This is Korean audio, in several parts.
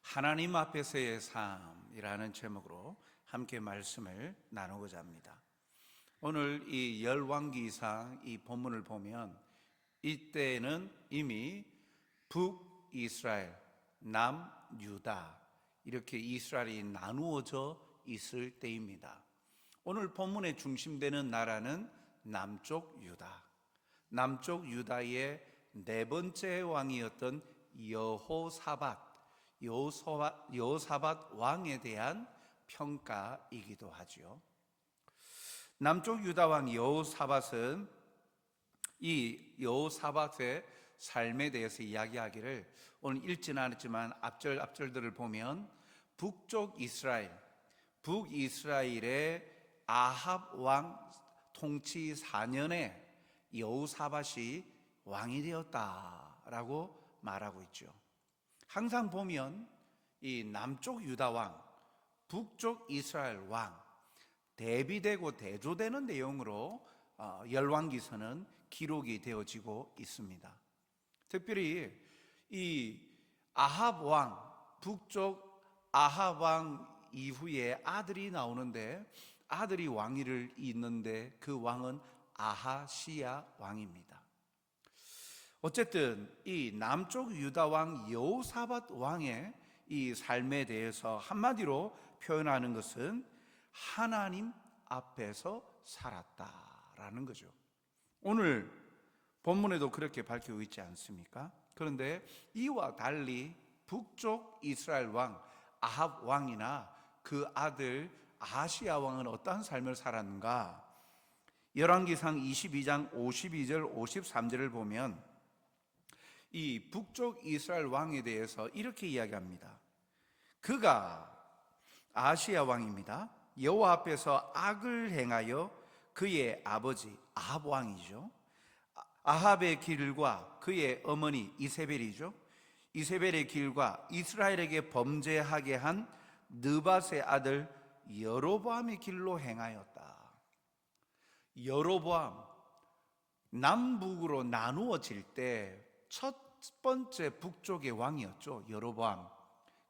하나님 앞에서의 삶이라는 제목으로 함께 말씀을 나누고자 합니다. 오늘 이 열왕기상 이 본문을 보면 이때는 이미 북이스라엘, 남유다 이렇게 이스라엘이 나누어져 있을 때입니다. 오늘 본문의 중심되는 나라는 남쪽 유다, 남쪽 유다의 네 번째 왕이었던 여호사밧 왕에 대한 평가이기도 하죠. 남쪽 유다 왕 여호사밧은 이 여호사밧의 삶에 대해서 이야기하기를 오늘 읽지는 않았지만 앞절들을 보면 북이스라엘의 아합 왕 통치 4년에 여호사밧이 왕이 되었다라고 말하고 있죠. 항상 보면 이 남쪽 유다 왕, 북쪽 이스라엘 왕 대비되고 대조되는 내용으로 열왕기서는 기록이 되어지고 있습니다. 특별히 이 아합 왕, 북쪽 아합 왕 이후에 아들이 나오는데 아들이 왕위를 잇는데 그 왕은 아하시야 왕입니다. 어쨌든 이 남쪽 유다 왕 여호사밧 왕의 이 삶에 대해서 한마디로 표현하는 것은 하나님 앞에서 살았다라는 거죠. 오늘 본문에도 그렇게 밝히고 있지 않습니까? 그런데 이와 달리 북쪽 이스라엘 왕 아합 왕이나 그 아들 아하시야 왕은 어떠한 삶을 살았는가? 열왕기상 22장 52절 53절을 보면 이 북쪽 이스라엘 왕에 대해서 이렇게 이야기합니다. 그가 아하시야 왕입니다. 여호와 앞에서 악을 행하여 그의 아버지 아합 왕이죠. 아합의 길과 그의 어머니 이세벨이죠. 이세벨의 길과 이스라엘에게 범죄하게 한 느밧의 아들 여로보암의 길로 행하였다. 여로보암, 남북으로 나누어질 때 첫 번째 북쪽의 왕이었죠. 여로보암.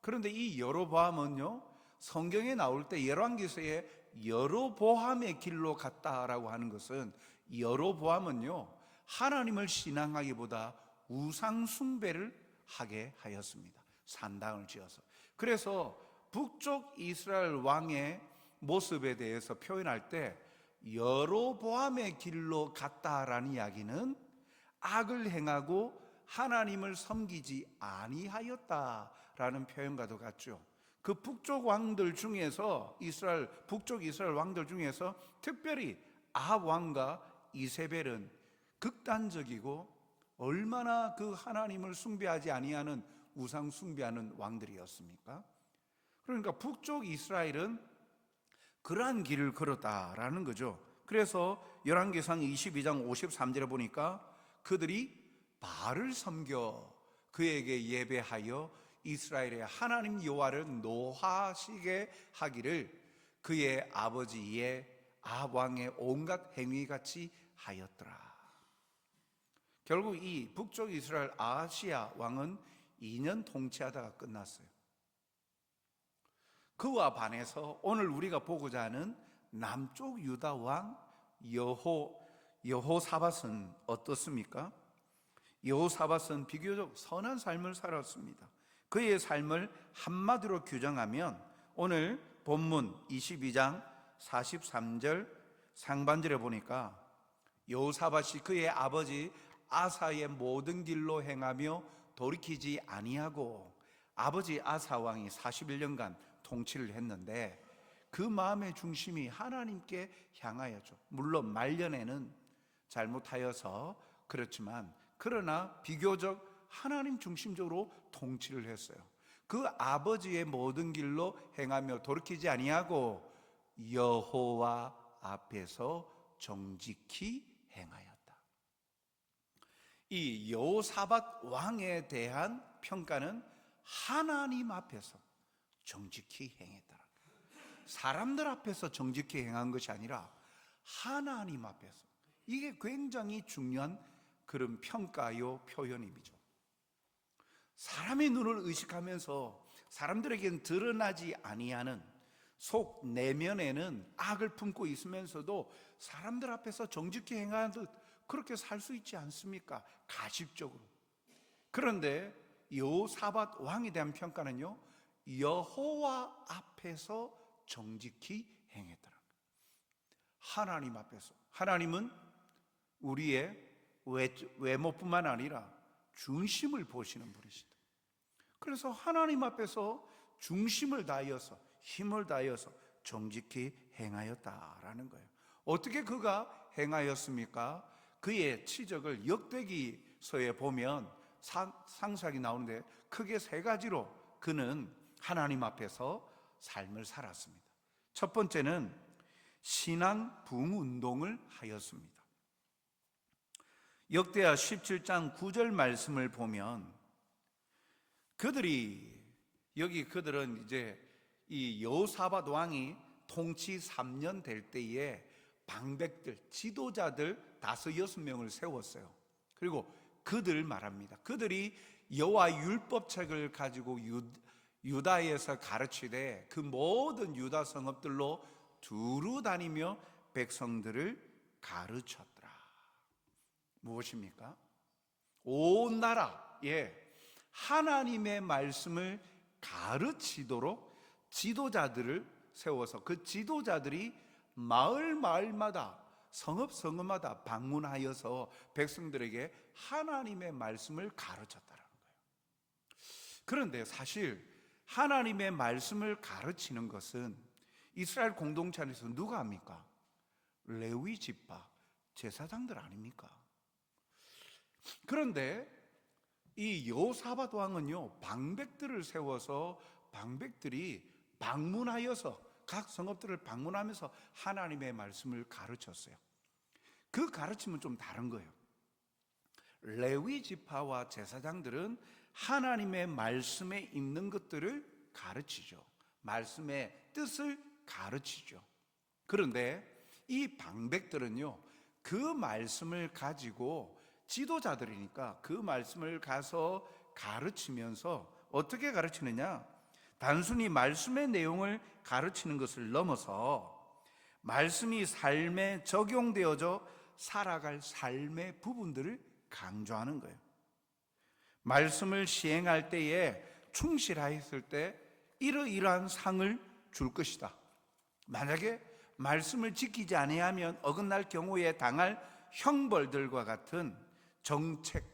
그런데 이 여로보암은요, 성경에 나올 때 열왕기서에 여로보암의 길로 갔다라고 하는 것은 여로보암은요, 하나님을 신앙하기보다 우상 숭배를 하게 하였습니다. 산당을 지어서. 그래서 북쪽 이스라엘 왕의 모습에 대해서 표현할 때 여로보암의 길로 갔다라는 이야기는 악을 행하고 하나님을 섬기지 아니하였다라는 표현과도 같죠. 그 북쪽 왕들 중에서 북쪽 이스라엘 왕들 중에서 특별히 아합 왕과 이세벨은 극단적이고 얼마나 그 하나님을 숭배하지 아니하는 우상 숭배하는 왕들이었습니까? 그러니까 북쪽 이스라엘은 그러한 길을 걸었다라는 거죠. 그래서 열왕기상 22장 53절에 보니까 그들이 바알을 섬겨 그에게 예배하여 이스라엘의 하나님 여호와를 노하시게 하기를 그의 아버지의 아합 왕의 온갖 행위같이 하였더라. 결국 이 북쪽 이스라엘 아하시야 왕은 2년 통치하다가 끝났어요. 그와 반해서 오늘 우리가 보고자 하는 남쪽 유다 왕 여호사밧은 어떻습니까? 여호사밧은 비교적 선한 삶을 살았습니다. 그의 삶을 한마디로 규정하면 오늘 본문 22장 43절 상반절에 보니까 여호사밧이 그의 아버지 아사의 모든 길로 행하며 돌이키지 아니하고, 아버지 아사 왕이 41년간 통치를 했는데 그 마음의 중심이 하나님께 향하였죠. 물론 말년에는 잘못하여서 그렇지만 그러나 비교적 하나님 중심적으로 통치를 했어요. 그 아버지의 모든 길로 행하며 돌이키지 아니하고 여호와 앞에서 정직히 행하였다. 이 여호사밧 왕에 대한 평가는 하나님 앞에서 정직히 행했다. 사람들 앞에서 정직히 행한 것이 아니라 하나님 앞에서. 이게 굉장히 중요한 그런 평가요 표현이죠. 사람의 눈을 의식하면서 사람들에게는 드러나지 아니하는 속 내면에는 악을 품고 있으면서도 사람들 앞에서 정직히 행하듯 그렇게 살 수 있지 않습니까? 가십적으로. 그런데 여호사밧 왕에 대한 평가는요, 여호와 앞에서 정직히 행했더라. 하나님 앞에서. 하나님은 우리의 외모뿐만 아니라 중심을 보시는 분이시다. 그래서 하나님 앞에서 중심을 다하여서, 힘을 다하여서 정직히 행하였다라는 거예요. 어떻게 그가 행하였습니까? 그의 치적을 역대기서에 보면 상세하게 나오는데 크게 세 가지로 그는 하나님 앞에서 삶을 살았습니다. 첫 번째는 신앙 부흥운동을 하였습니다. 역대하 17장 9절 말씀을 보면 그들은 이제 이 여호사밧 왕이 통치 3년 될 때에 방백들, 지도자들 5-6명을 세웠어요. 그리고 그들 말합니다. 그들이 여호와 율법책을 가지고 유다에서 가르치되 그 모든 유다 성읍들로 두루 다니며 백성들을 가르쳤더라. 무엇입니까? 온 나라에 하나님의 말씀을 가르치도록 지도자들을 세워서 그 지도자들이 마을마다 성읍마다 방문하여서 백성들에게 하나님의 말씀을 가르쳤다는 거예요. 그런데 사실 하나님의 말씀을 가르치는 것은 이스라엘 공동체 안에서 누가 합니까? 레위 지파 제사장들 아닙니까? 그런데 이 여호사밧 왕은요, 방백들을 세워서 방백들이 방문하여서 각 성읍들을 방문하면서 하나님의 말씀을 가르쳤어요. 그 가르침은 좀 다른 거예요. 레위 지파와 제사장들은 하나님의 말씀에 있는 것들을 가르치죠. 말씀의 뜻을 가르치죠. 그런데 이 방백들은요, 그 말씀을 가지고 지도자들이니까 그 말씀을 가서 가르치면서 어떻게 가르치느냐? 단순히 말씀의 내용을 가르치는 것을 넘어서 말씀이 삶에 적용되어져 살아갈 삶의 부분들을 강조하는 거예요. 말씀을 시행할 때에 충실하였을 때 이러이러한 상을 줄 것이다. 만약에 말씀을 지키지 아니하면 어긋날 경우에 당할 형벌들과 같은 정책,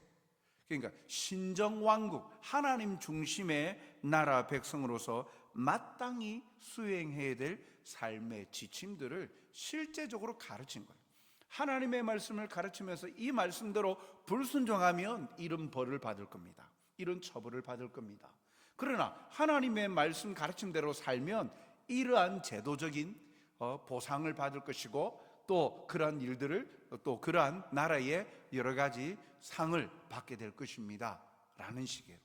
그러니까 신정왕국, 하나님 중심의 나라 백성으로서 마땅히 수행해야 될 삶의 지침들을 실제적으로 가르친 거예요. 하나님의 말씀을 가르치면서 이 말씀대로 불순종하면 이런 벌을 받을 겁니다. 이런 처벌을 받을 겁니다. 그러나 하나님의 말씀 가르침대로 살면 이러한 제도적인 보상을 받을 것이고 또 그러한 일들을 또 그러한 나라의 여러 가지 상을 받게 될 것입니다 라는 식이에요.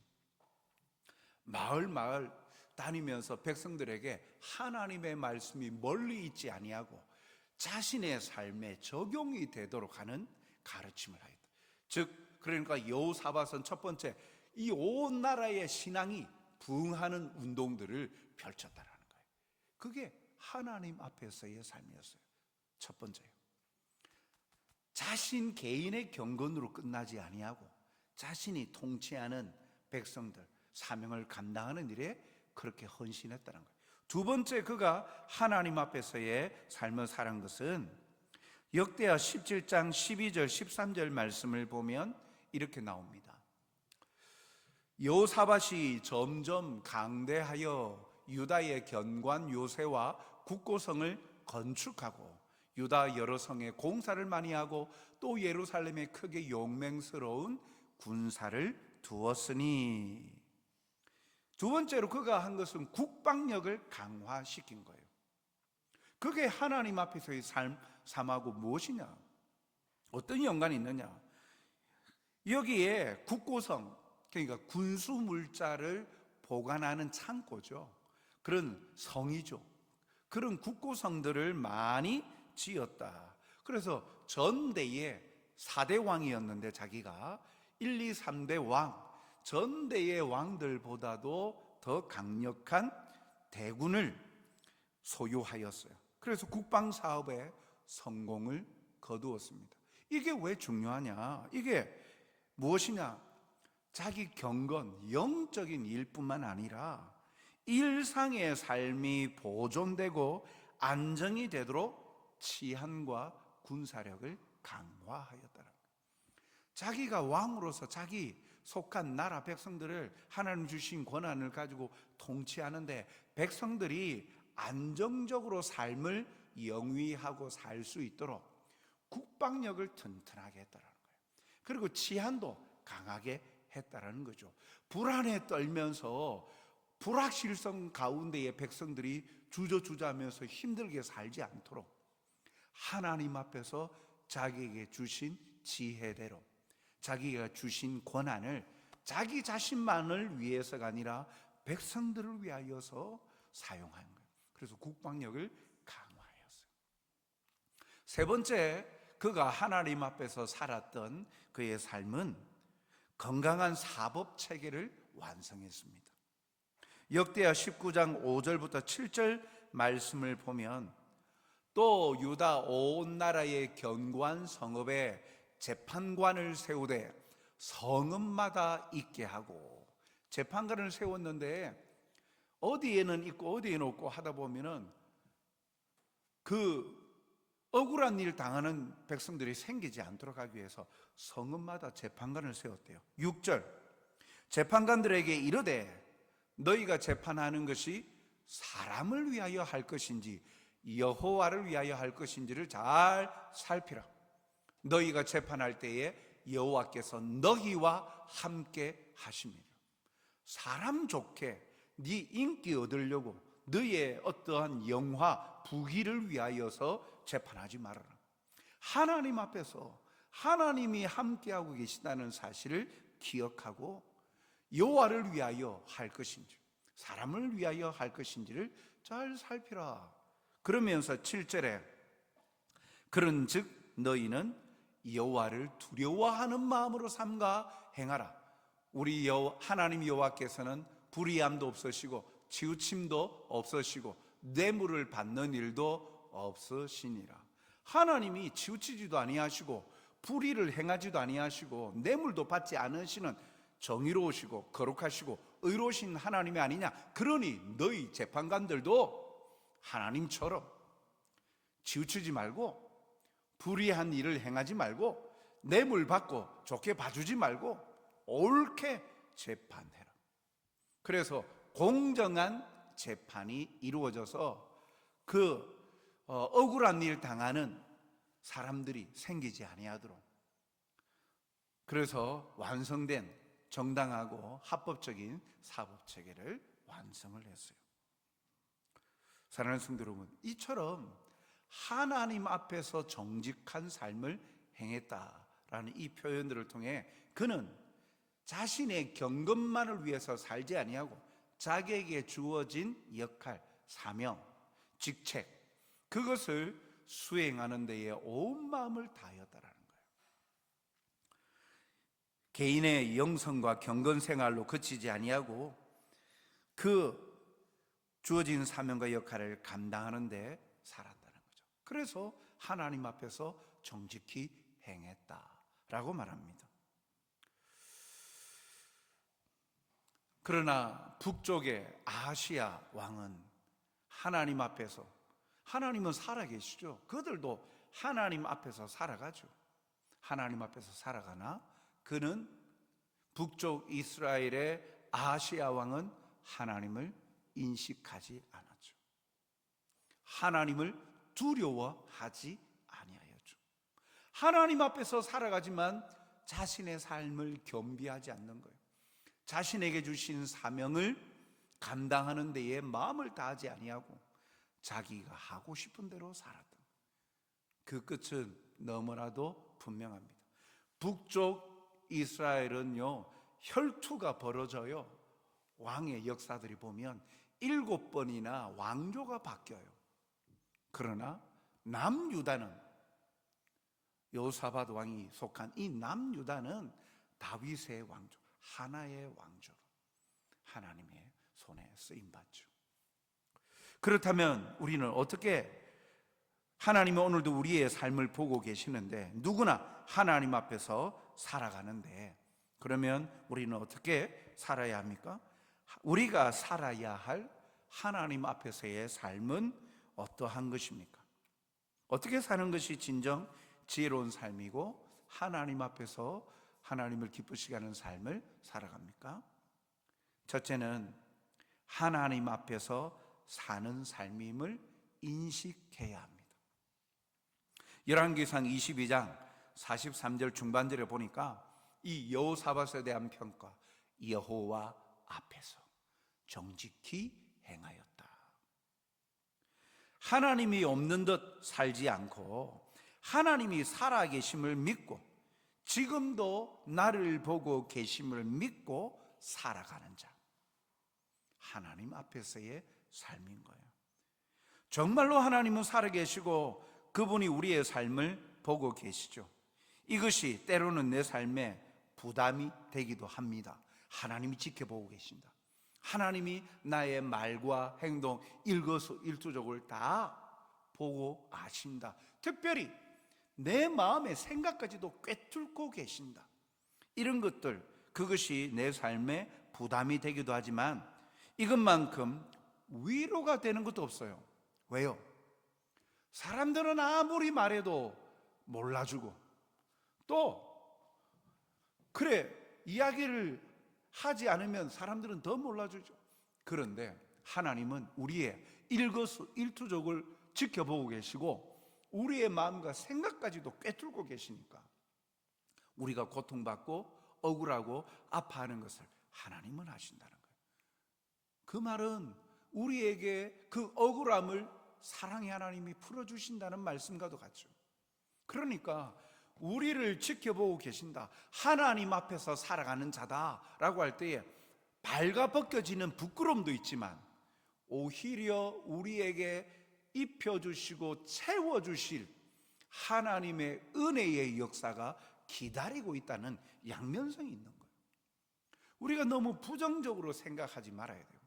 마을 다니면서 백성들에게 하나님의 말씀이 멀리 있지 아니하고 자신의 삶에 적용이 되도록 하는 가르침을 하였다. 즉 그러니까 여호사밧은 첫 번째 이 온 나라의 신앙이 부흥하는 운동들을 펼쳤다라는 거예요. 그게 하나님 앞에서의 삶이었어요. 첫 번째요. 자신 개인의 경건으로 끝나지 아니하고 자신이 통치하는 백성들 사명을 감당하는 일에 그렇게 헌신했다는 거예요. 두 번째 그가 하나님 앞에서의 삶을 살은 것은 역대하 17장 12절 13절 말씀을 보면 이렇게 나옵니다. 여호사밧이 점점 강대하여 유다의 견관 요새와 국고성을 건축하고 유다 여러 성에 공사를 많이 하고 또 예루살렘에 크게 용맹스러운 군사를 두었으니, 두 번째로 그가 한 것은 국방력을 강화시킨 거예요. 그게 하나님 앞에서의 삶하고 무엇이냐? 어떤 연관이 있느냐? 여기에 국고성, 그러니까 군수물자를 보관하는 창고죠. 그런 성이죠. 그런 국고성들을 많이 지었다. 그래서 전대에 4대 왕이었는데 자기가 1, 2, 3대 왕, 전대의 왕들보다도 더 강력한 대군을 소유하였어요. 그래서 국방 사업에 성공을 거두었습니다. 이게 왜 중요하냐? 이게 무엇이냐? 자기 경건, 영적인 일뿐만 아니라 일상의 삶이 보존되고 안정이 되도록 치안과 군사력을 강화하였다는 거예요. 자기가 왕으로서 자기 속한 나라 백성들을 하나님 주신 권한을 가지고 통치하는데 백성들이 안정적으로 삶을 영위하고 살 수 있도록 국방력을 튼튼하게 했다는 거예요. 그리고 치안도 강하게 했다는 거죠. 불안에 떨면서 불확실성 가운데의 백성들이 주저주저하면서 힘들게 살지 않도록 하나님 앞에서 자기에게 주신 지혜대로 자기가 주신 권한을 자기 자신만을 위해서가 아니라 백성들을 위하여서 사용한 거예요. 그래서 국방력을 강화하였어요. 세 번째, 그가 하나님 앞에서 살았던 그의 삶은 건강한 사법 체계를 완성했습니다. 역대하 19장 5절부터 7절 말씀을 보면 또 유다 온 나라의 견고한 성읍에 재판관을 세우되 성읍마다 있게 하고, 재판관을 세웠는데 어디에는 있고 어디에는 없고 하다 보면은 그 억울한 일 당하는 백성들이 생기지 않도록 하기 위해서 성읍마다 재판관을 세웠대요. 6절, 재판관들에게 이르되 너희가 재판하는 것이 사람을 위하여 할 것인지 여호와를 위하여 할 것인지를 잘 살피라. 너희가 재판할 때에 여호와께서 너희와 함께 하심이라. 사람 좋게 네 인기 얻으려고 너희의 어떠한 영화 부귀를 위하여서 재판하지 말아라. 하나님 앞에서 하나님이 함께하고 계시다는 사실을 기억하고 여호와를 위하여 할 것인지 사람을 위하여 할 것인지를 잘 살피라. 그러면서 7절에 그런즉 너희는 여호와를 두려워하는 마음으로 삼가 행하라. 우리 하나님 여호와께서는 불의함도 없으시고 치우침도 없으시고 뇌물을 받는 일도 없으시니라. 하나님이 치우치지도 아니하시고 불의를 행하지도 아니하시고 뇌물도 받지 않으시는 정의로우시고 거룩하시고 의로우신 하나님이 아니냐. 그러니 너희 재판관들도 하나님처럼 치우치지 말고 불의한 일을 행하지 말고 뇌물 받고 좋게 봐주지 말고 옳게 재판해라. 그래서 공정한 재판이 이루어져서 그 억울한 일 당하는 사람들이 생기지 아니하도록, 그래서 완성된 정당하고 합법적인 사법체계를 완성을 했어요. 사랑하는 성도 여러분, 이처럼 하나님 앞에서 정직한 삶을 행했다라는 이 표현들을 통해 그는 자신의 경건만을 위해서 살지 아니하고 자기에게 주어진 역할, 사명, 직책, 그것을 수행하는 데에 온 마음을 다하였다라는 거예요. 개인의 영성과 경건 생활로 그치지 아니하고 그 주어진 사명과 역할을 감당하는 데 살았다는 거죠. 그래서 하나님 앞에서 정직히 행했다라고 말합니다. 그러나 북쪽의 아하시야 왕은 하나님 앞에서, 하나님은 살아계시죠. 그들도 하나님 앞에서 살아가죠. 하나님 앞에서 살아가나 그는, 북쪽 이스라엘의 아하시야 왕은 하나님을 인식하지 않았죠. 하나님을 두려워하지 아니하였죠. 하나님 앞에서 살아가지만 자신의 삶을 겸비하지 않는 거예요. 자신에게 주신 사명을 감당하는 데에 마음을 다하지 아니하고 자기가 하고 싶은 대로 살았던, 그 끝은 너무나도 분명합니다. 북쪽 이스라엘은요, 혈투가 벌어져요. 왕의 역사들이 보면 7번이나 왕조가 바뀌어요. 그러나 남유다는, 여호사밧 왕이 속한 이 남유다는 다윗의 왕조, 하나의 왕조로 하나님의 손에 쓰임받죠. 그렇다면 우리는 어떻게, 하나님은 오늘도 우리의 삶을 보고 계시는데 누구나 하나님 앞에서 살아가는데, 그러면 우리는 어떻게 살아야 합니까? 우리가 살아야 할 하나님 앞에서의 삶은 어떠한 것입니까? 어떻게 사는 것이 진정 지혜로운 삶이고 하나님 앞에서 하나님을 기쁘시게 하는 삶을 살아갑니까? 첫째는 하나님 앞에서 사는 삶임을 인식해야 합니다. 열왕기상 22장 43절 중반절에 보니까 이 여호사밧에 대한 평가, 여호와 앞에서 정직히 행하였다. 하나님이 없는 듯 살지 않고 하나님이 살아계심을 믿고 지금도 나를 보고 계심을 믿고 살아가는 자, 하나님 앞에서의 삶인 거예요. 정말로 하나님은 살아계시고 그분이 우리의 삶을 보고 계시죠. 이것이 때로는 내 삶에 부담이 되기도 합니다. 하나님이 지켜보고 계신다. 하나님이 나의 말과 행동, 일거수일투족을 다 보고 아신다. 특별히 내 마음의 생각까지도 꿰뚫고 계신다. 이런 것들, 그것이 내 삶에 부담이 되기도 하지만 이것만큼 위로가 되는 것도 없어요. 왜요? 사람들은 아무리 말해도 몰라주고, 또 그래 이야기를 하지 않으면 사람들은 더 몰라주죠. 그런데 하나님은 우리의 일거수일투족을 지켜보고 계시고 우리의 마음과 생각까지도 꿰뚫고 계시니까 우리가 고통받고 억울하고 아파하는 것을 하나님은 아신다는 거예요. 그 말은 우리에게 그 억울함을 사랑의 하나님이 풀어주신다는 말씀과도 같죠. 그러니까 우리를 지켜보고 계신다, 하나님 앞에서 살아가는 자다라고 할 때에 발가벗겨지는 부끄러움도 있지만 오히려 우리에게 입혀주시고 채워주실 하나님의 은혜의 역사가 기다리고 있다는 양면성이 있는 거예요. 우리가 너무 부정적으로 생각하지 말아야 돼요.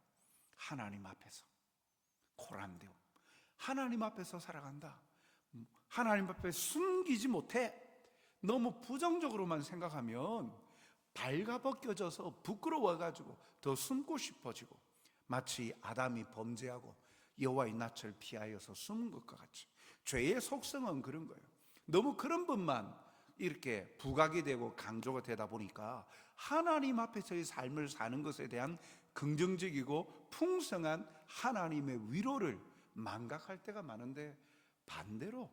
하나님 앞에서 코란데오, 하나님 앞에서 살아간다, 하나님 앞에 숨기지 못해. 너무 부정적으로만 생각하면 발가벗겨져서 부끄러워가지고 더 숨고 싶어지고, 마치 아담이 범죄하고 여호와의 낯을 피하여서 숨은 것과 같이 죄의 속성은 그런 거예요. 너무 그런 분만 이렇게 부각이 되고 강조가 되다 보니까 하나님 앞에서의 삶을 사는 것에 대한 긍정적이고 풍성한 하나님의 위로를 망각할 때가 많은데, 반대로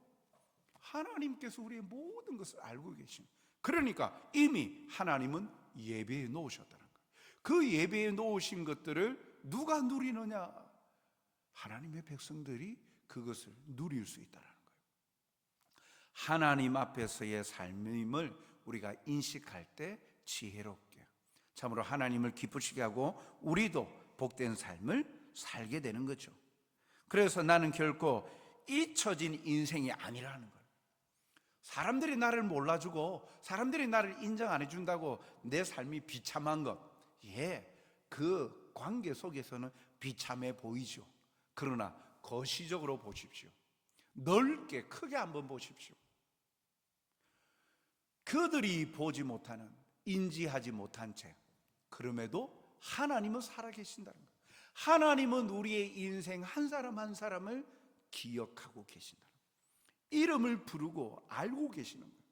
하나님께서 우리의 모든 것을 알고 계신, 그러니까 이미 하나님은 예배해 놓으셨다는 거예요. 그 예배해 놓으신 것들을 누가 누리느냐? 하나님의 백성들이 그것을 누릴 수 있다는 거예요. 하나님 앞에서의 삶임을 우리가 인식할 때 지혜롭게, 참으로 하나님을 기쁘시게 하고 우리도 복된 삶을 살게 되는 거죠. 그래서 나는 결코 잊혀진 인생이 아니라는 거예요. 사람들이 나를 몰라주고 사람들이 나를 인정 안 해준다고 내 삶이 비참한 것, 그 관계 속에서는 비참해 보이죠. 그러나 거시적으로 보십시오. 넓게 크게 한번 보십시오. 그들이 보지 못하는, 인지하지 못한 채, 그럼에도 하나님은 살아계신다는 거예요. 하나님은 우리의 인생 한 사람 한 사람을 기억하고 계신다는 거예요. 이름을 부르고 알고 계시는 거예요.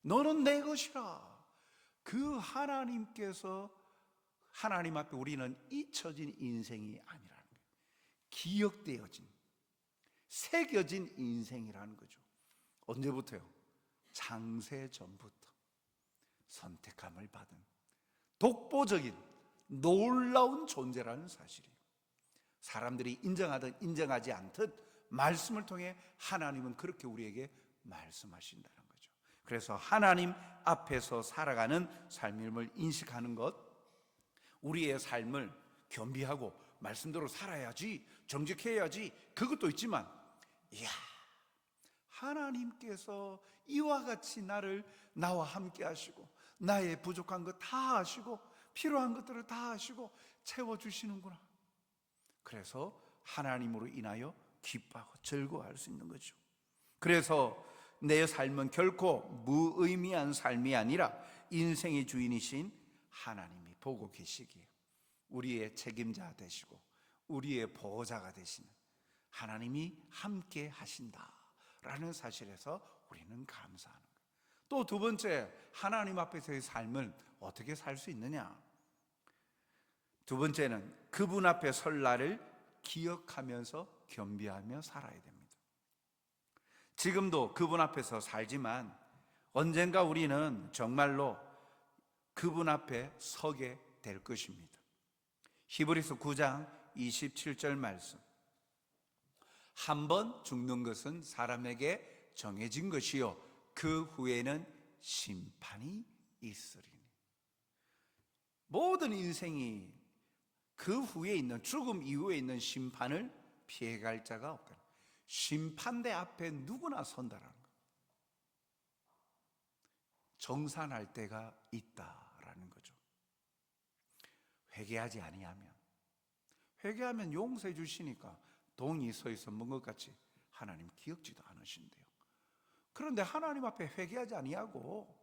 너는 내 것이라. 그 하나님께서, 하나님 앞에 우리는 잊혀진 인생이 아니라는 거예요. 기억되어진, 새겨진 인생이라는 거죠. 언제부터요? 창세 전부터 선택함을 받은 독보적인 놀라운 존재라는 사실이에요. 사람들이 인정하든 인정하지 않듯 말씀을 통해 하나님은 그렇게 우리에게 말씀하신다는 거죠. 그래서 하나님 앞에서 살아가는 삶임을 인식하는 것, 우리의 삶을 겸비하고 말씀대로 살아야지, 정직해야지, 그것도 있지만, 이야, 하나님께서 이와 같이 나와 함께 하시고 나의 부족한 것 다 아시고 필요한 것들을 다 아시고 채워주시는구나. 그래서 하나님으로 인하여 기뻐하고 즐거워할 수 있는 거죠. 그래서 내 삶은 결코 무의미한 삶이 아니라 인생의 주인이신 하나님이 보고 계시기에 우리의 책임자 되시고 우리의 보호자가 되시는 하나님이 함께 하신다라는 사실에서 우리는 감사하는 거예요. 또 두 번째, 하나님 앞에서의 삶을 어떻게 살 수 있느냐? 두 번째는 그분 앞에 설 날을 기억하면서 겸비하며 살아야 됩니다. 지금도 그분 앞에서 살지만 언젠가 우리는 정말로 그분 앞에 서게 될 것입니다. 히브리서 9장 27절 말씀. 한 번 죽는 것은 사람에게 정해진 것이요 그 후에는 심판이 있으리니. 모든 인생이 그 후에 있는, 죽음 이후에 있는 심판을 피해갈 자가 없다. 심판대 앞에 누구나 선다라는 것. 정산할 때가 있다라는 거죠. 회개하지 회개하면 용서해 주시니까 동이 서 있어 먹은 것 같이 하나님 기억지도 않으신대요. 그런데 하나님 앞에 회개하지 아니하고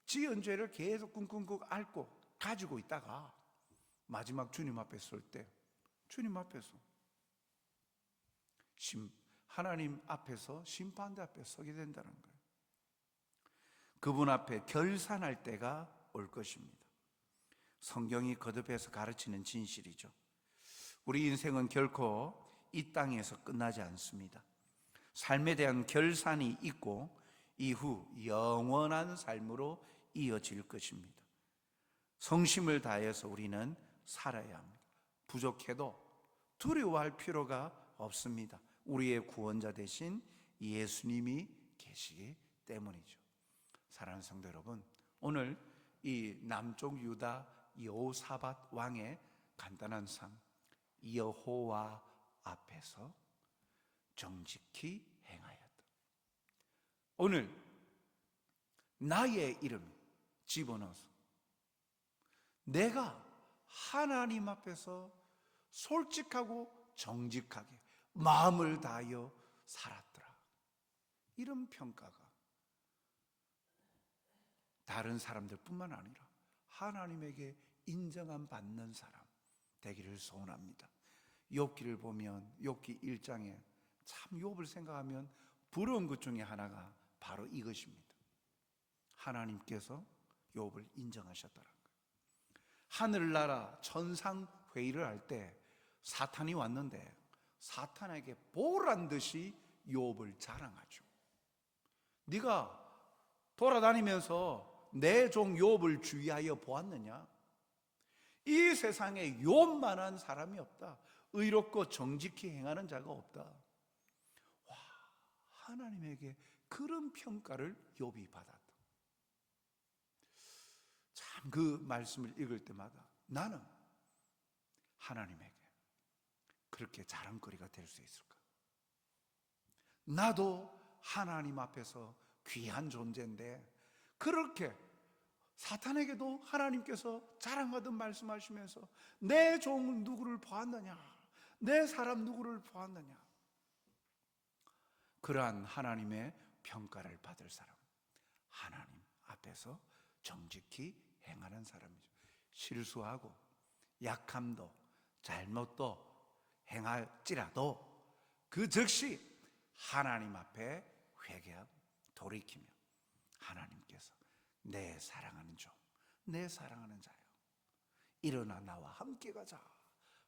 지은 죄를 계속 꿍꿍꿍 앓고 가지고 있다가 마지막 주님 앞에 설 때 주님 앞에서 하나님 앞에서 심판대 앞에 서게 된다는 거예요. 그분 앞에 결산할 때가 올 것입니다. 성경이 거듭해서 가르치는 진실이죠. 우리 인생은 결코 이 땅에서 끝나지 않습니다. 삶에 대한 결산이 있고 이후 영원한 삶으로 이어질 것입니다. 성심을 다해서 우리는 살아야 합니다. 부족해도 두려워할 필요가 없습니다. 우리의 구원자 되신 예수님이 계시기 때문이죠. 사랑하는 성도 여러분, 오늘 이 남쪽 유다 여호사밧 왕의 간단한 삶, 여호와 앞에서 정직히 행하였다. 오늘 나의 이름 집어넣어서 내가 하나님 앞에서 솔직하고 정직하게 마음을 다하여 살았더라. 이런 평가가 다른 사람들뿐만 아니라 하나님에게 인정함 받는 사람 되기를 소원합니다. 욥기를 보면 욥기 1장에 참 욥을 생각하면 부러운 것 중에 하나가 바로 이것입니다. 하나님께서 욥을 인정하셨다는 거예요. 하늘나라 천상 회의를 할 때 사탄이 왔는데 사탄에게 보란 듯이 욥을 자랑하죠. 네가 돌아다니면서 내 종 욥을 주의하여 보았느냐? 이 세상에 욥만한 사람이 없다. 의롭고 정직히 행하는 자가 없다. 와, 하나님에게 그런 평가를 욥이 받았다. 참 그 말씀을 읽을 때마다 나는 하나님에게 그렇게 자랑거리가 될 수 있을까? 나도 하나님 앞에서 귀한 존재인데 그렇게 사탄에게도 하나님께서 자랑하듯 말씀하시면서 내 종 누구를 보았느냐, 내 사람 누구를 보았느냐, 그러한 하나님의 평가를 받을 사람, 하나님 앞에서 정직히 행하는 사람이죠. 실수하고 약함도 잘못도 행할지라도 그 즉시 하나님 앞에 회개하고 돌이키며 하나님께서 내 사랑하는 종, 내 사랑하는 자요, 일어나 나와 함께 가자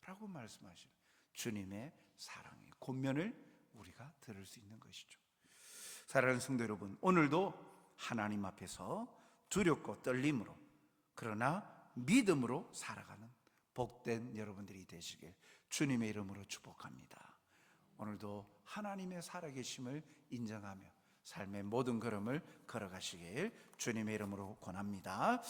라고 말씀하시는 주님의 사랑의 권면을 우리가 들을 수 있는 것이죠. 사랑하는 성도 여러분, 오늘도 하나님 앞에서 두렵고 떨림으로 그러나 믿음으로 살아가는 복된 여러분들이 되시길 주님의 이름으로 축복합니다. 오늘도 하나님의 살아계심을 인정하며 삶의 모든 걸음을 걸어가시길 주님의 이름으로 권합니다.